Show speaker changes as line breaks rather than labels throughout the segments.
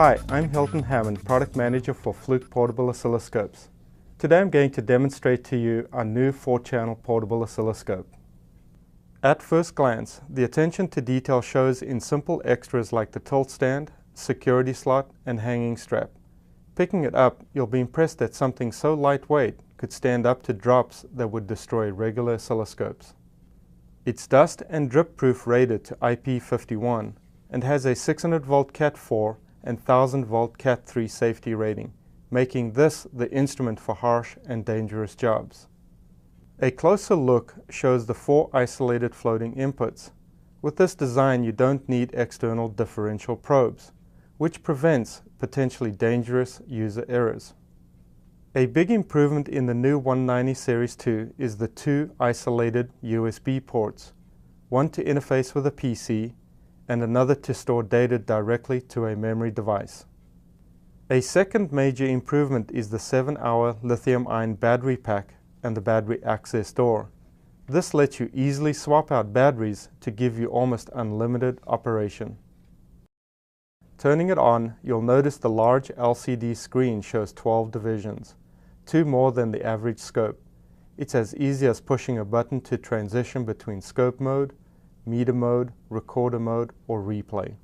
Hi, I'm Hilton Hammond, Product Manager for Fluke Portable Oscilloscopes. Today I'm going to demonstrate to you our new 4-channel portable oscilloscope. At first glance, the attention to detail shows in simple extras like the tilt stand, security slot, and hanging strap. Picking it up, you'll be impressed that something so lightweight could stand up to drops that would destroy regular oscilloscopes. It's dust and drip proof rated to IP51 and has a 600 volt Cat4 and 1000 volt Cat3 safety rating, making this the instrument for harsh and dangerous jobs. A closer look shows the 4 isolated floating inputs. With this design, you don't need external differential probes, which prevents potentially dangerous user errors. A big improvement in the new 190 Series 2 is the 2 isolated USB ports, one to interface with a PC and another to store data directly to a memory device. A second major improvement is the 7-hour lithium-ion battery pack and the battery access door. This lets you easily swap out batteries to give you almost unlimited operation. Turning it on, you'll notice the large LCD screen shows 12 divisions, 2 more than the average scope. It's as easy as pushing a button to transition between scope mode, meter mode, recorder mode, or replay.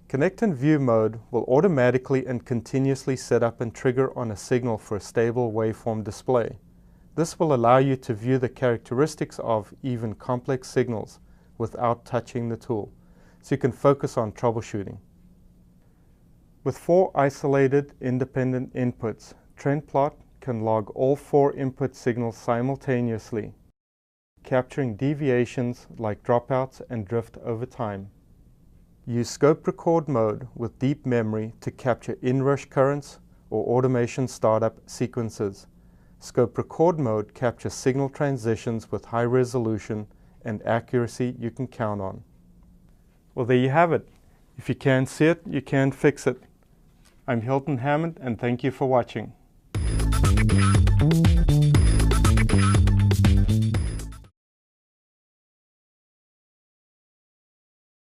Connect and View mode will automatically and continuously set up and trigger on a signal for a stable waveform display. This will allow you to view the characteristics of even complex signals without touching the tool, so you can focus on troubleshooting. With 4 isolated independent inputs, TrendPlot can log all 4 input signals simultaneously, capturing deviations like dropouts and drift over time. Use Scope Record mode with deep memory to capture inrush currents or automation startup sequences. Scope Record mode captures signal transitions with high resolution and accuracy you can count on. Well, there you have it. If you can't see it, you can't fix it. I'm Hilton Hammond, and thank you for watching.